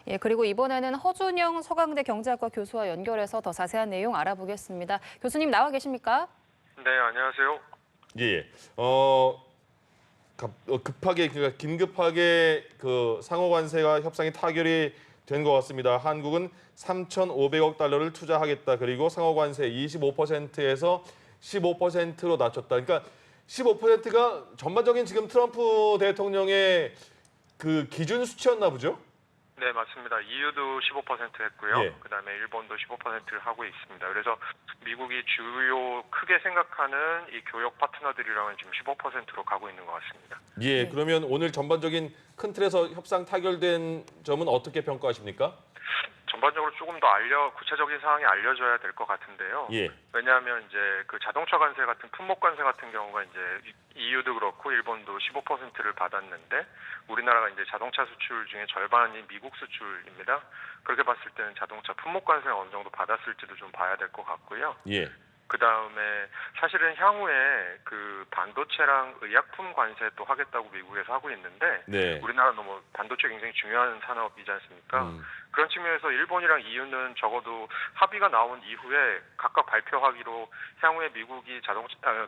예, 그리고 이번에는 허준영 서강대 경제학과 교수와 연결해서 더 자세한 내용 알아보겠습니다. 교수님 나와 계십니까? 네, 안녕하세요. 예. 급하게 그러니까 긴급하게 그 상호 관세가 협상이 타결이 된 것 같습니다. 한국은 3,500억 달러를 투자하겠다. 그리고 상호 관세 25%에서 15%로 낮췄다. 그러니까 15%가 전반적인 지금 트럼프 대통령의 그 기준 수치였나 보죠? 네, 맞습니다. EU도 15% 했고요. 예. 그다음에 일본도 15%를 하고 있습니다. 그래서 미국이 주요 크게 생각하는 이 교역 파트너들이랑은 지금 15%로 가고 있는 것 같습니다. 예. 네. 그러면 오늘 전반적인 큰 틀에서 협상 타결된 점은 어떻게 평가하십니까? 전반적으로 조금 더 구체적인 사항이 알려져야 될 것 같은데요. 예. 왜냐하면 이제 그 자동차 관세 같은 품목 관세 같은 경우가 이제 EU도 그렇고 일본도 15%를 받았는데 우리나라가 이제 자동차 수출 중에 절반이 미국 수출입니다. 그렇게 봤을 때는 자동차 품목 관세를 어느 정도 받았을지도 좀 봐야 될 것 같고요. 예. 그 다음에 사실은 향후에 그 반도체랑 의약품 관세도 하겠다고 미국에서 하고 있는데 네. 우리나라 너무 반도체 굉장히 중요한 산업이지 않습니까? 그런 측면에서 일본이랑 EU는 적어도 합의가 나온 이후에 각각 발표하기로 향후에 미국이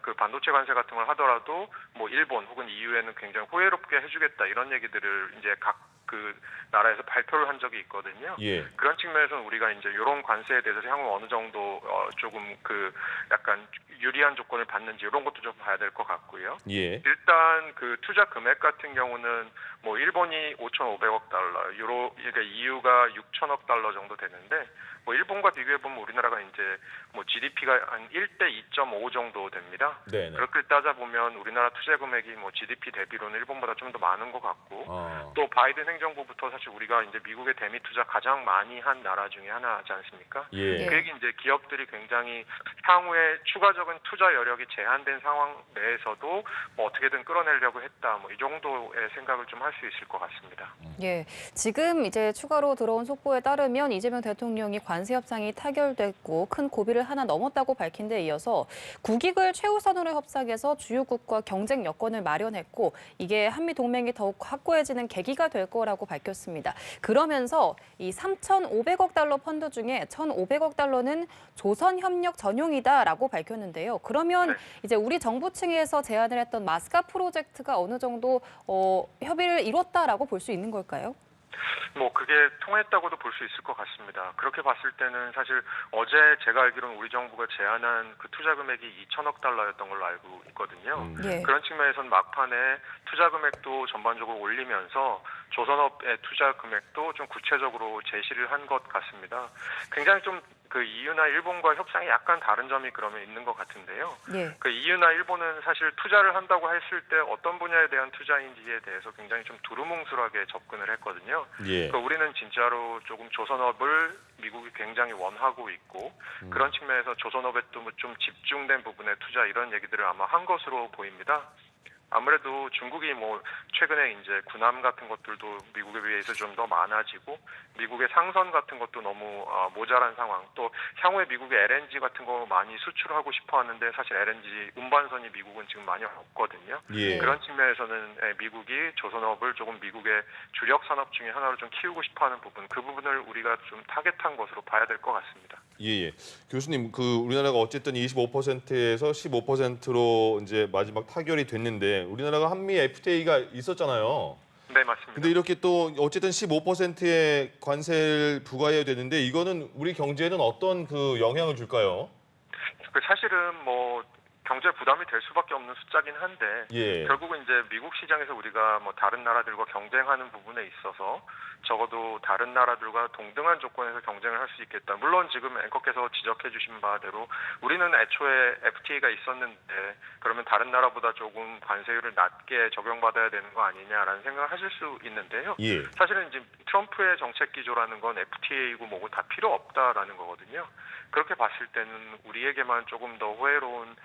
그 반도체 관세 같은 걸 하더라도 뭐 일본 혹은 EU에는 굉장히 호혜롭게 해주겠다 이런 얘기들을 이제 각 그 나라에서 발표를 한 적이 있거든요. 예. 그런 측면에서는 우리가 이제 이런 관세에 대해서 향후 어느 정도 조금 그 약간 유리한 조건을 받는지 이런 것도 좀 봐야 될 것 같고요. 예. 일단 그 투자 금액 같은 경우는 뭐 일본이 5,500억 달러, 그러니까 EU가 6천억 달러 정도 되는데 뭐 일본과 비교해 보면 우리나라가 이제 뭐 GDP가 한 1대 2.5 정도 됩니다. 네네. 그렇게 따져 보면 우리나라 투자 금액이 뭐 GDP 대비로는 일본보다 좀 더 많은 것 같고 아. 또 바이든 행정부부터 사실 우리가 이제 미국의 대미 투자 가장 많이 한 나라 중에 하나지 않습니까? 예. 그 얘기 이제 기업들이 굉장히 향후에 추가적인 투자 여력이 제한된 상황 내에서도 뭐 어떻게든 끌어내려고 했다. 뭐 이 정도의 생각을 좀 할 수 있을 것 같습니다. 예, 지금 이제 추가로 들어온 속보에 따르면 이재명 대통령이 관세 협상이 타결됐고 큰 고비를 하나 넘었다고 밝힌 데 이어서 국익을 최우선으로 협상해서 주요국과 경쟁 여건을 마련했고 이게 한미 동맹이 더욱 확고해지는 계기가 될 거라고 밝혔습니다. 그러면서 이 3,500억 달러 펀드 중에 1,500억 달러는 조선협력 전용이다라고 밝혔는데요. 그러면 네. 이제 우리 정부 층에서 제안을 했던 마스카 프로젝트가 어느 정도 협의를 이뤘다라고 볼 수 있는 걸까요? 뭐 그게 통했다고도 볼 수 있을 것 같습니다. 그렇게 봤을 때는 사실 어제 제가 알기로는 우리 정부가 제안한 그 투자 금액이 2천억 달러였던 걸로 알고 있거든요. 예. 그런 측면에서는 막판에 투자 금액도 전반적으로 올리면서 조선업의 투자 금액도 좀 구체적으로 제시를 한 것 같습니다. 굉장히 좀 그 EU나 일본과 협상이 약간 다른 점이 그러면 있는 것 같은데요. 예. 그 EU나 일본은 사실 투자를 한다고 했을 때 어떤 분야에 대한 투자인지에 대해서 굉장히 좀 두루뭉술하게 접근을 했거든요. 예. 그 우리는 진짜로 조금 조선업을 미국이 굉장히 원하고 있고 그런 측면에서 조선업에 또 좀 집중된 부분의 투자 이런 얘기들을 아마 한 것으로 보입니다. 아무래도 중국이 뭐 최근에 이제 군함 같은 것들도 미국에 비해서 좀 더 많아지고 미국의 상선 같은 것도 너무 모자란 상황 또 향후에 미국의 LNG 같은 거 많이 수출하고 싶어 하는데 사실 LNG 운반선이 미국은 지금 많이 없거든요. 예. 그런 측면에서는 미국이 조선업을 조금 미국의 주력 산업 중에 하나로 좀 키우고 싶어 하는 부분 그 부분을 우리가 좀 타겟한 것으로 봐야 될 것 같습니다. 예. 교수님, 그 우리나라가 어쨌든 25%에서 15%로 이제 마지막 타결이 됐는데 우리나라가 한미 FTA가 있었잖아요. 네, 맞습니다. 근데 이렇게 또 어쨌든 15%의 관세를 부과해야 되는데 이거는 우리 경제에는 어떤 그 영향을 줄까요? 그 사실은 뭐 경제 부담이 될 수밖에 없는 숫자긴 한데 예. 결국은 이제 미국 시장에서 우리가 뭐 다른 나라들과 경쟁하는 부분에 있어서 적어도 다른 나라들과 동등한 조건에서 경쟁을 할 수 있겠다. 물론 지금 앵커께서 지적해 주신 바대로 우리는 애초에 FTA가 있었는데 그러면 다른 나라보다 조금 관세율을 낮게 적용받아야 되는 거 아니냐라는 생각을 하실 수 있는데요. 예. 사실은 이제 트럼프의 정책 기조라는 건 FTA이고 뭐고 다 필요 없다라는 거거든요. 그렇게 봤을 때는 우리에게만 조금 더 호혜로운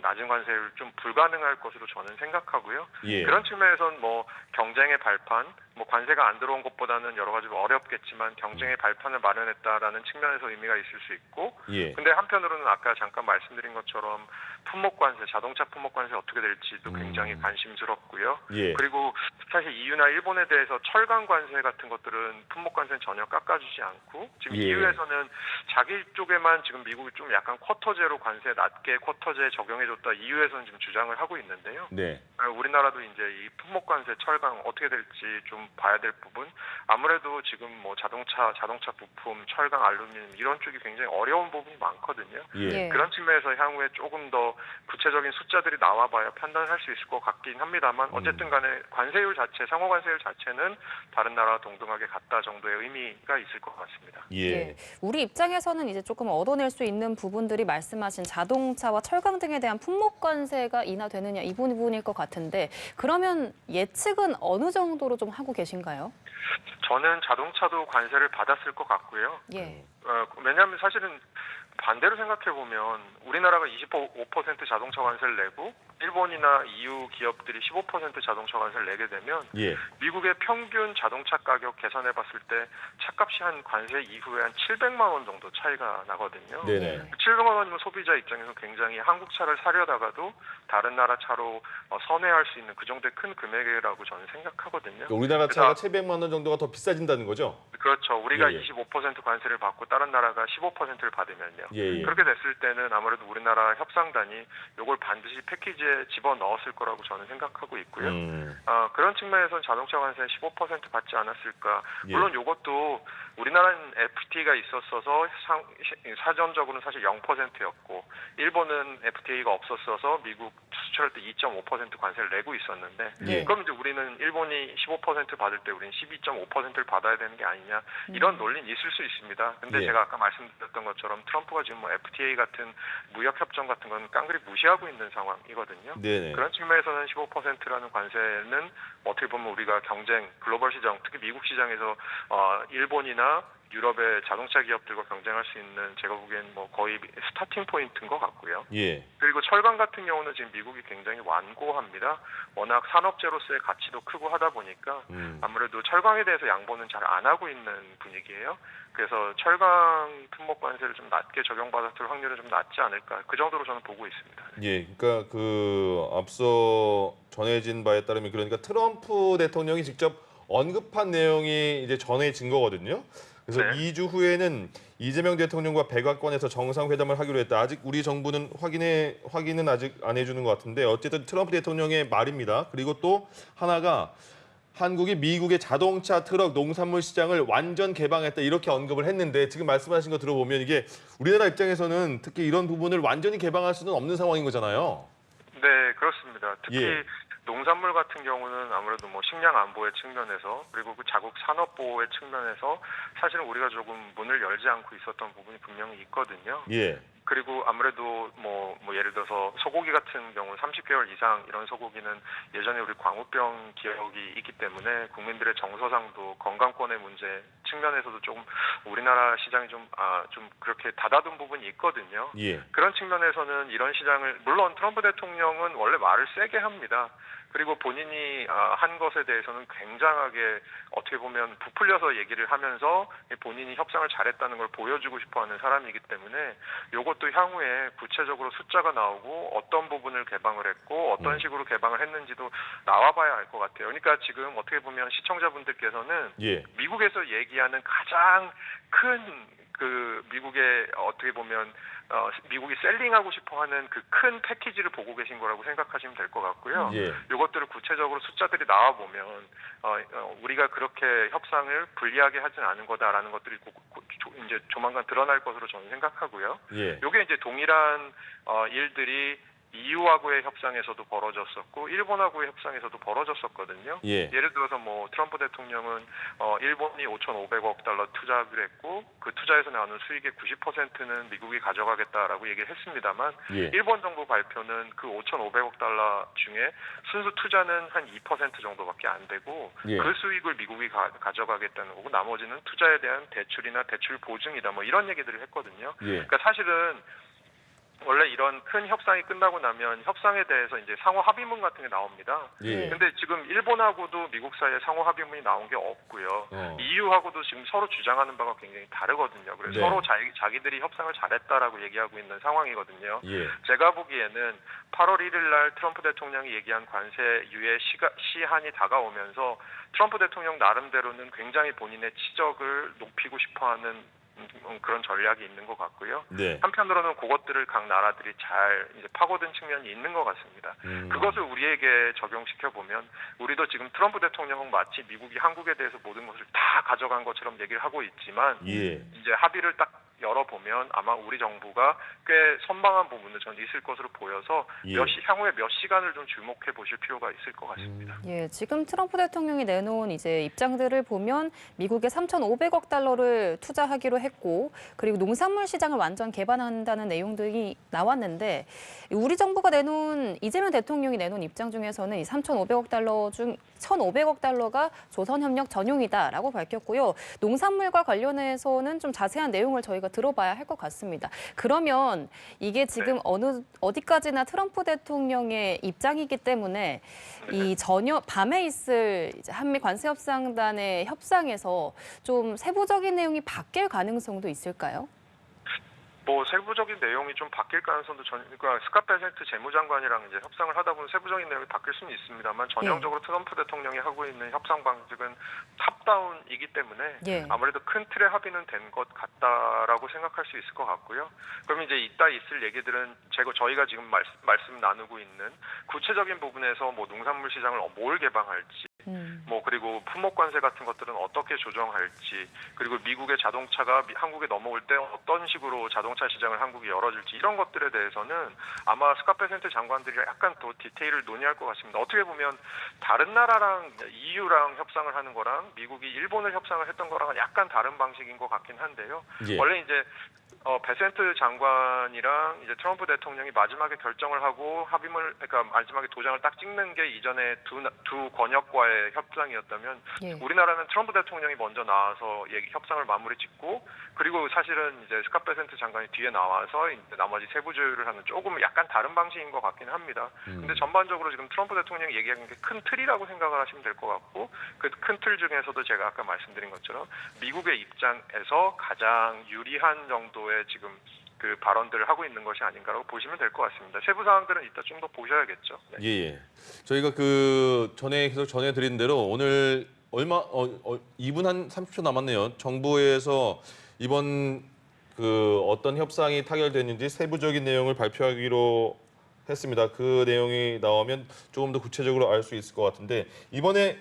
낮은 관세율 좀 불가능할 것으로 저는 생각하고요. 예. 그런 측면에서는 뭐 경쟁의 발판, 뭐 관세가 안 들어온 것보다는 여러 가지로 어렵겠지만 경쟁의 발판을 마련했다라는 측면에서 의미가 있을 수 있고, 예. 근데 한편으로는 아까 잠깐 말씀드린 것처럼 품목관세, 자동차 품목관세 어떻게 될지도 굉장히 관심스럽고요. 예. 그리고 사실 EU나 일본에 대해서 철강 관세 같은 것들은 품목관세는 전혀 깎아주지 않고, 지금 예. EU에서는 자기 쪽에만 지금 미국이 좀 약간 쿼터제로 관세 낮게 쿼터제 적용해줬다 EU에서는 지금 주장을 하고 있는데요. 네. 우리나라도 이제 이 품목관세 철강 어떻게 될지 좀 봐야 될 부분, 아무래도 지금 뭐 자동차 부품, 철강, 알루미늄 이런 쪽이 굉장히 어려운 부분이 많거든요. 예. 예. 그런 측면에서 향후에 조금 더 구체적인 숫자들이 나와봐야 판단할 수 있을 것 같긴 합니다만, 어쨌든 간에 관세율 자체, 상호 관세율 자체는 다른 나라와 동등하게 같다 정도의 의미가 있을 것 같습니다. 예. 예. 우리 입장에서는 이제 조금 얻어낼 수 있는 부분들이 말씀하신 자동차와 철강 등에 대한 품목 관세가 인하되느냐 이 부분일 것 같은데, 그러면 예측은 어느 정도로 좀 하고 계신가요? 저는 자동차도 관세를 받았을 것 같고요. 예. 왜냐하면 사실은 반대로 생각해 보면 우리나라가 25% 자동차 관세를 내고 일본이나 EU 기업들이 15% 자동차 관세를 내게 되면 예. 미국의 평균 자동차 가격 계산해 봤을 때 차값이 한 관세 이후에 한 700만 원 정도 차이가 나거든요. 네네. 700만 원이면 소비자 입장에서 굉장히 한국 차를 사려다가도 다른 나라 차로 선회할 수 있는 그 정도의 큰 금액이라고 저는 생각하거든요. 우리나라 차가 그래서 700만 원 정도가 더 비싸진다는 거죠? 그렇죠. 우리가 예, 예. 25% 관세를 받고 다른 나라가 15%를 받으면요. 예, 예. 그렇게 됐을 때는 아무래도 우리나라 협상단이 이걸 반드시 패키지에 집어넣었을 거라고 저는 생각하고 있고요. 그런 측면에서는 자동차 관세 15% 받지 않았을까. 예. 물론 이것도 우리나라는 FTA가 있었어서 사전적으로는 사실 0%였고 일본은 FTA가 없었어서 미국 수출할 때 2.5% 관세를 내고 있었는데, 예. 그럼 이제 우리는 일본이 15% 받을 때 우리는 12.5%를 받아야 되는 게 아니냐, 이런 논리는 있을 수 있습니다. 근데 예. 제가 아까 말씀드렸던 것처럼 트럼프가 지금 뭐 FTA 같은 무역 협정 같은 건 깡그리 무시하고 있는 상황이거든요. 네네. 그런 측면에서는 15%라는 관세는 어떻게 보면 우리가 경쟁, 글로벌 시장, 특히 미국 시장에서 일본이나 유럽의 자동차 기업들과 경쟁할 수 있는, 제가 보기엔 뭐 거의 스타팅 포인트인 것 같고요. 예. 그리고 철강 같은 경우는 지금 미국이 굉장히 완고합니다. 워낙 산업재로서의 가치도 크고 하다 보니까 아무래도 철강에 대해서 양보는 잘 안 하고 있는 분위기예요. 그래서 철강 품목 관세를 좀 낮게 적용받았을 확률은 좀 낮지 않을까, 그 정도로 저는 보고 있습니다. 예, 그러니까 그 앞서 전해진 바에 따르면 그러니까 트럼프 대통령이 직접 언급한 내용이 이제 전해진 거거든요. 그래서 네. 2주 후에는 이재명 대통령과 백악관에서 정상회담을 하기로 했다. 아직 우리 정부는 확인은 아직 안 해주는 것 같은데 어쨌든 트럼프 대통령의 말입니다. 그리고 또 하나가 한국이 미국의 자동차, 트럭, 농산물 시장을 완전 개방했다 이렇게 언급을 했는데, 지금 말씀하신 거 들어보면 이게 우리나라 입장에서는 특히 이런 부분을 완전히 개방할 수는 없는 상황인 거잖아요. 네, 그렇습니다. 특히 예. 농산물 같은 경우는 아무래도 뭐 식량 안보의 측면에서, 그리고 그 자국 산업 보호의 측면에서 사실은 우리가 조금 문을 열지 않고 있었던 부분이 분명히 있거든요. 예. 그리고 아무래도 뭐 예를 들어서 소고기 같은 경우 30개월 이상 이런 소고기는 예전에 우리 광우병 기억이 있기 때문에 국민들의 정서상도 건강권의 문제 측면에서도 조금 우리나라 시장이 좀 그렇게 닫아둔 부분이 있거든요. 예. 그런 측면에서는 이런 시장을, 물론 트럼프 대통령은 원래 말을 세게 합니다. 그리고 본인이 한 것에 대해서는 굉장하게 어떻게 보면 부풀려서 얘기를 하면서 본인이 협상을 잘했다는 걸 보여주고 싶어하는 사람이기 때문에 이것도 향후에 구체적으로 숫자가 나오고 어떤 부분을 개방을 했고 어떤 식으로 개방을 했는지도 나와봐야 알 것 같아요. 그러니까 지금 어떻게 보면 시청자분들께서는 예. 미국에서 얘기하는 가장 큰 그 미국의 어떻게 보면 미국이 셀링하고 싶어하는 그 큰 패키지를 보고 계신 거라고 생각하시면 될 것 같고요. 예. 이것들을 구체적으로 숫자들이 나와 보면 우리가 그렇게 협상을 불리하게 하진 않은 거다라는 것들이 이제 조만간 드러날 것으로 저는 생각하고요. 예. 이게 이제 동일한 일들이 EU하고의 협상에서도 벌어졌었고 일본하고의 협상에서도 벌어졌었거든요. 예. 예를 들어서 뭐 트럼프 대통령은 일본이 5,500억 달러 투자하기로 했고 그 투자에서 나오는 수익의 90%는 미국이 가져가겠다라고 얘기를 했습니다만 예. 일본 정부 발표는 그 5,500억 달러 중에 순수 투자는 한 2% 정도밖에 안 되고 예. 그 수익을 미국이 가져가겠다는 거고 나머지는 투자에 대한 대출이나 대출 보증이다 뭐 이런 얘기들을 했거든요. 예. 그러니까 사실은 원래 이런 큰 협상이 끝나고 나면 협상에 대해서 이제 상호 합의문 같은 게 나옵니다. 예. 근데 지금 일본하고도 미국 사이에 상호 합의문이 나온 게 없고요. EU하고도 지금 서로 주장하는 바가 굉장히 다르거든요. 그래서 네. 서로 자기들이 협상을 잘했다라고 얘기하고 있는 상황이거든요. 예. 제가 보기에는 8월 1일 날 트럼프 대통령이 얘기한 관세 유예 시한이 다가오면서 트럼프 대통령 나름대로는 굉장히 본인의 치적을 높이고 싶어하는 그런 전략이 있는 것 같고요. 네. 한편으로는 그것들을 각 나라들이 잘 이제 파고든 측면이 있는 것 같습니다. 그것을 우리에게 적용시켜 보면 우리도 지금 트럼프 대통령은 마치 미국이 한국에 대해서 모든 것을 다 가져간 것처럼 얘기를 하고 있지만 예. 이제 합의를 딱 열어보면 아마 우리 정부가 꽤 선방한 부분도 저는 있을 것으로 보여서 예. 향후에 몇 시간을 좀 주목해 보실 필요가 있을 것 같습니다. 예, 지금 트럼프 대통령이 내놓은 이제 입장들을 보면 미국에 3,500억 달러를 투자하기로 했고 그리고 농산물 시장을 완전 개방한다는 내용들이 나왔는데 우리 정부가 내놓은 이재명 대통령이 내놓은 입장 중에서는 이 3,500억 달러 중 1,500억 달러가 조선협력 전용이다라고 밝혔고요. 농산물과 관련해서는 좀 자세한 내용을 저희가 들어봐야 할 것 같습니다. 그러면 이게 지금 어디까지나 트럼프 대통령의 입장이기 때문에 이 전혀 밤에 있을 이제 한미 관세협상단의 협상에서 좀 세부적인 내용이 바뀔 가능성도 있을까요? 뭐 세부적인 내용이 좀 바뀔 가능성도 그러니까 스캇 베센트 재무장관이랑 이제 협상을 하다 보면 세부적인 내용이 바뀔 수는 있습니다만 전형적으로 트럼프 대통령이 하고 있는 협상 방식은 탑다운이기 때문에 아무래도 큰 틀의 합의는 된 것 같다라고 생각할 수 있을 것 같고요. 그럼 이제 이따 있을 얘기들은 저희가 지금 말씀 나누고 있는 구체적인 부분에서 뭐 농산물 시장을 뭘 개방할지 뭐 그리고 품목 관세 같은 것들은 어떻게 조정할지 그리고 미국의 자동차가 한국에 넘어올 때 어떤 식으로 자동차 시장을 한국이 열어줄지 이런 것들에 대해서는 아마 스캇 베센트 장관들이 약간 더 디테일을 논의할 것 같습니다. 어떻게 보면 다른 나라랑 EU랑 협상을 하는 거랑 미국이 일본을 협상을 했던 거랑은 약간 다른 방식인 것 같긴 한데요. 예. 원래 이제 베센트 장관이랑 이제 트럼프 대통령이 마지막에 결정을 하고 그러니까 마지막에 도장을 딱 찍는 게 이전에 두 권역과의 협상이었다면 우리나라는 트럼프 대통령이 먼저 나와서 협상을 마무리 짓고 그리고 사실은 이제 스캇 베센트 장관이 뒤에 나와서 이제 나머지 세부 조율을 하는 조금 약간 다른 방식인 것 같긴 합니다. 근데 전반적으로 지금 트럼프 대통령이 얘기한 게 큰 틀이라고 생각을 하시면 될 것 같고 그 큰 틀 중에서도 제가 아까 말씀드린 것처럼 미국의 입장에서 가장 유리한 정도의 지금 그 발언들을 하고 있는 것이 아닌가라고 보시면 될 것 같습니다. 세부 사항들은 이따 좀 더 보셔야겠죠. 네. 예. 저희가 그 전에 계속 전해드린 대로 오늘 2분 한 30초 남았네요. 정부에서 이번 그 어떤 협상이 타결됐는지 세부적인 내용을 발표하기로 했습니다. 그 내용이 나오면 조금 더 구체적으로 알 수 있을 것 같은데 이번에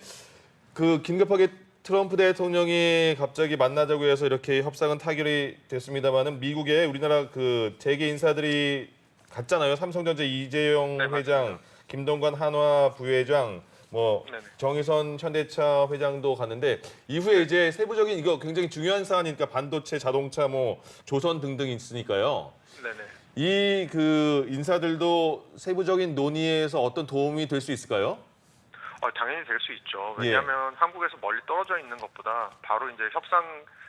그 긴급하게 트럼프 대통령이 갑자기 만나자고 해서 이렇게 협상은 타결이 됐습니다만은 미국에 우리나라 그 재계 인사들이 갔잖아요. 삼성전자 이재용 회장, 맞습니다. 김동관 한화 부회장, 뭐 정의선 현대차 회장도 갔는데 이후에 이제 세부적인 이거 굉장히 중요한 사안이니까 반도체, 자동차, 뭐 조선 등등 있으니까요. 네네. 이 그 인사들도 세부적인 논의에서 어떤 도움이 될 수 있을까요? 당연히 될 수 있죠. 왜냐하면 한국에서 멀리 떨어져 있는 것보다 바로 이제 협상이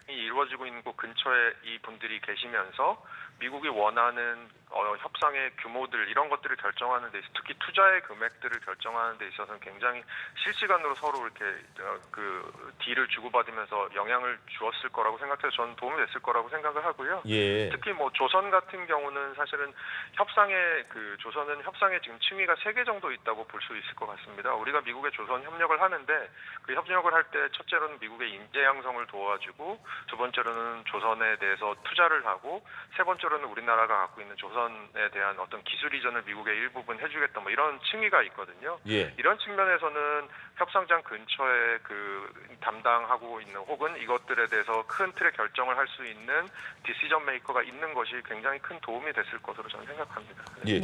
이루어지고 있는 곳 근처에 이 분들이 계시면서 미국이 원하는 협상의 규모들 이런 것들을 결정하는 데 있어 특히 투자의 금액들을 결정하는 데 있어서는 굉장히 실시간으로 서로 이렇게 그 딜을 주고받으면서 영향을 주었을 거라고 생각해서 저는 도움이 됐을 거라고 생각을 하고요. 예. 특히 뭐 조선 같은 경우는 사실은 조선은 협상에 지금 층위가 3개 정도 있다고 볼 수 있을 것 같습니다. 우리가 미국에 조선 협력을 하는데 그 협력을 할 때 첫째로는 미국의 인재 양성을 도와주고 두 번째로는 조선에 대해서 투자를 하고 세 번째로는 우리나라가 갖고 있는 조선에 대한 어떤 기술 이전을 미국에 일부분 해주겠다 뭐 이런 층위가 있거든요. 예. 이런 측면에서는 협상장 근처에 그 담당하고 있는 혹은 이것들에 대해서 큰 틀의 결정을 할 수 있는 디시전 메이커가 있는 것이 굉장히 큰 도움이 됐을 것으로 저는 생각합니다. 예.